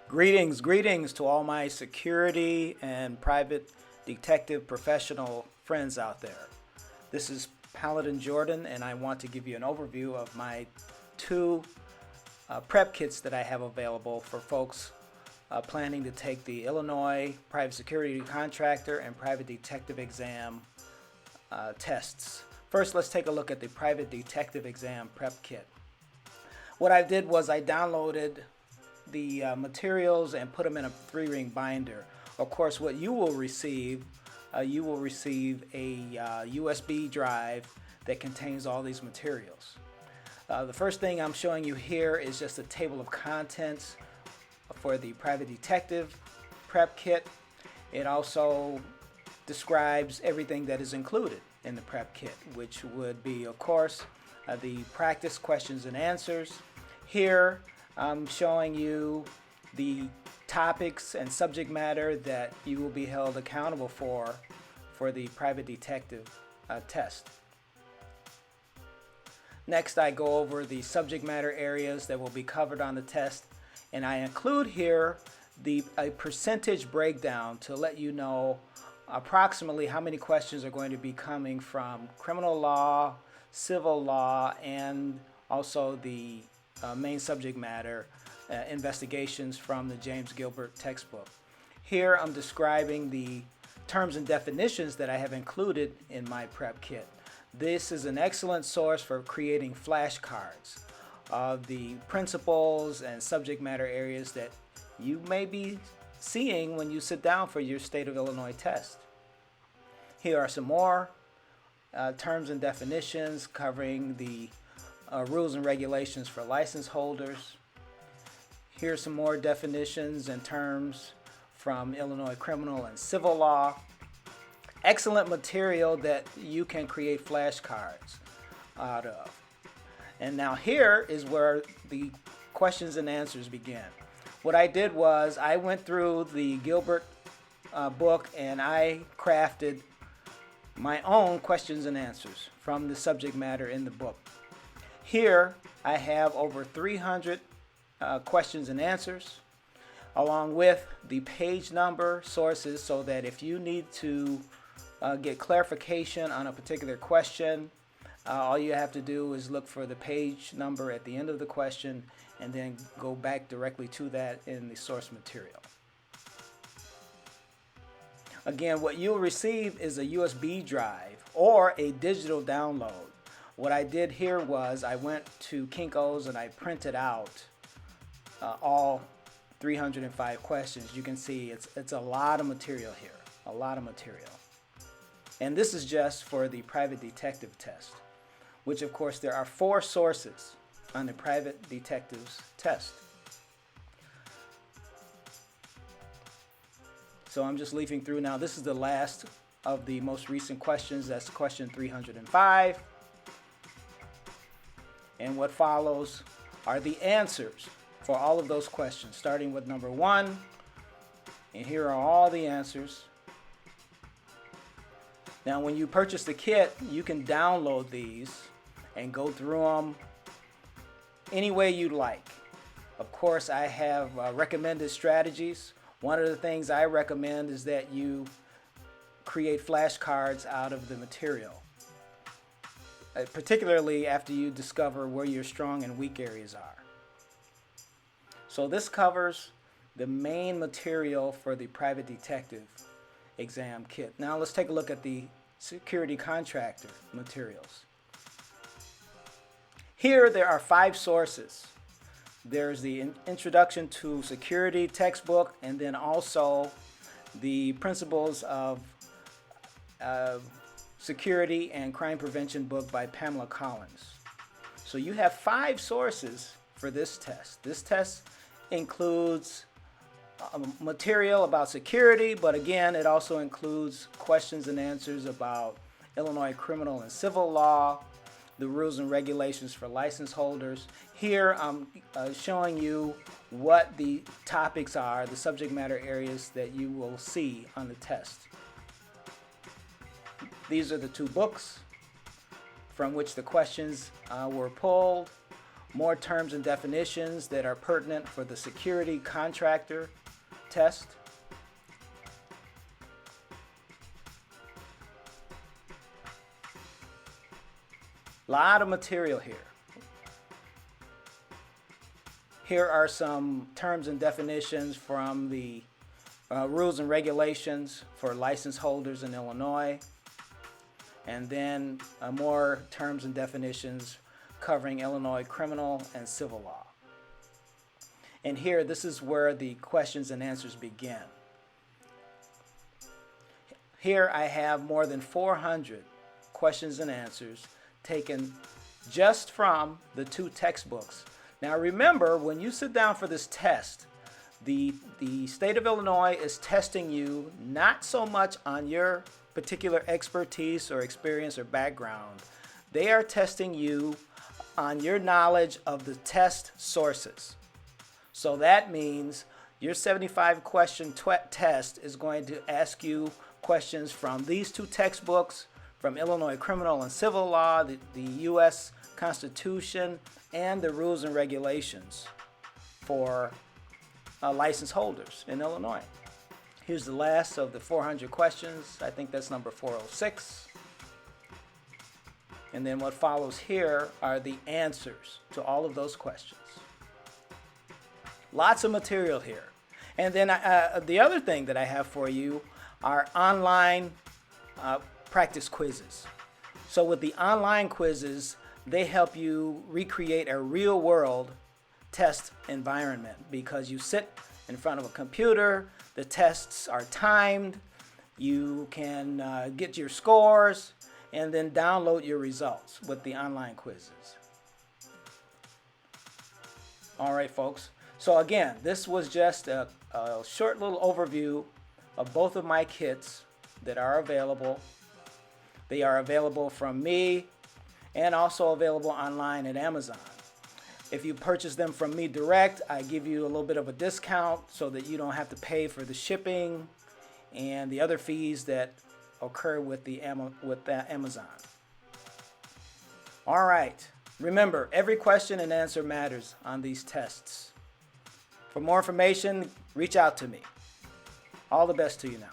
Greetings to all my security and private detective professional friends out there. This is Paladin Jordan, and I want to give you an overview of my two prep kits that I have available for folks planning to take the Illinois Private Security Contractor and Private Detective exam tests. First, let's take a look at the Private Detective exam prep kit. What I did was I downloaded the materials and put them in a 3-ring binder. Of course, what you will receive a USB drive that contains all these materials. The first thing I'm showing you here is just a table of contents for the Private Detective prep kit. It also describes everything that is included in the prep kit, which would be, of course, the practice questions and answers. Here I'm showing you the topics and subject matter that you will be held accountable for the private detective test. Next, I go over the subject matter areas that will be covered on the test, and I include here a percentage breakdown to let you know approximately how many questions are going to be coming from criminal law, civil law, and also the main subject matter, investigations from the James Gilbert textbook. Here I'm describing the terms and definitions that I have included in my prep kit. This is an excellent source for creating flashcards of the principles and subject matter areas that you may be seeing when you sit down for your State of Illinois test. Here are some more terms and definitions covering the rules and regulations for license holders. Here's some more definitions and terms from Illinois criminal and civil law. Excellent material that you can create flashcards out of. And now here is where the questions and answers begin. What I did was I went through the Gilbert book and I crafted my own questions and answers from the subject matter in the book. Here I have over 300 questions and answers, along with the page number, sources, so that if you need to get clarification on a particular question, all you have to do is look for the page number at the end of the question and then go back directly to that in the source material. Again, what you'll receive is a USB drive or a digital download. What I did here was I went to Kinko's and I printed out all 305 questions. You can see it's a lot of material here, a lot of material. And this is just for the private detective test, which of course there are 4 sources on the private detective's test. So I'm just leafing through now. This is the last of the most recent questions. That's question 305. And what follows are the answers for all of those questions, starting with number 1. And here are all the answers. Now, when you purchase the kit, you can download these and go through them any way you'd like. Of course, I have recommended strategies. One of the things I recommend is that you create flashcards out of the material, particularly after you discover where your strong and weak areas are. So this covers the main material for the private detective exam kit. Now let's take a look at the security contractor materials. Here there are 5 sources. There's the Introduction to Security textbook, and then also the Principles of Security and Crime Prevention book by Pamela Collins. So you have 5 sources for this test. This test includes material about security, but again, it also includes questions and answers about Illinois criminal and civil law, the rules and regulations for license holders. Here I'm showing you what the topics are, the subject matter areas that you will see on the test. These are the 2 books from which the questions were pulled. more terms and definitions that are pertinent for the security contractor test. A lot of material here. Here are some terms and definitions from the rules and regulations for license holders in Illinois. And then more terms and definitions covering Illinois criminal and civil law. And here, this is where the questions and answers begin. Here I have more than 400 questions and answers taken just from the 2 textbooks. Now remember, when you sit down for this test, the state of Illinois is testing you not so much on your particular expertise or experience or background. They are testing you on your knowledge of the test sources. So that means your 75 question test is going to ask you questions from these 2 textbooks, from Illinois criminal and civil law, the U.S. Constitution, and the rules and regulations for license holders in Illinois. Here's the last of the 400 questions. I think that's number 406. And then what follows here are the answers to all of those questions. Lots of material here. And then the other thing that I have for you are online practice quizzes. So with the online quizzes, they help you recreate a real world test environment because you sit in front of a computer, the tests are timed, you can get your scores, and then download your results with the online quizzes. All right, folks. So again, this was just a short little overview of both of my kits that are available. They are available from me and also available online at Amazon. If you purchase them from me direct, I give you a little bit of a discount so that you don't have to pay for the shipping and the other fees that occur with Amazon. All right. Remember, every question and answer matters on these tests. For more information, reach out to me. All the best to you now.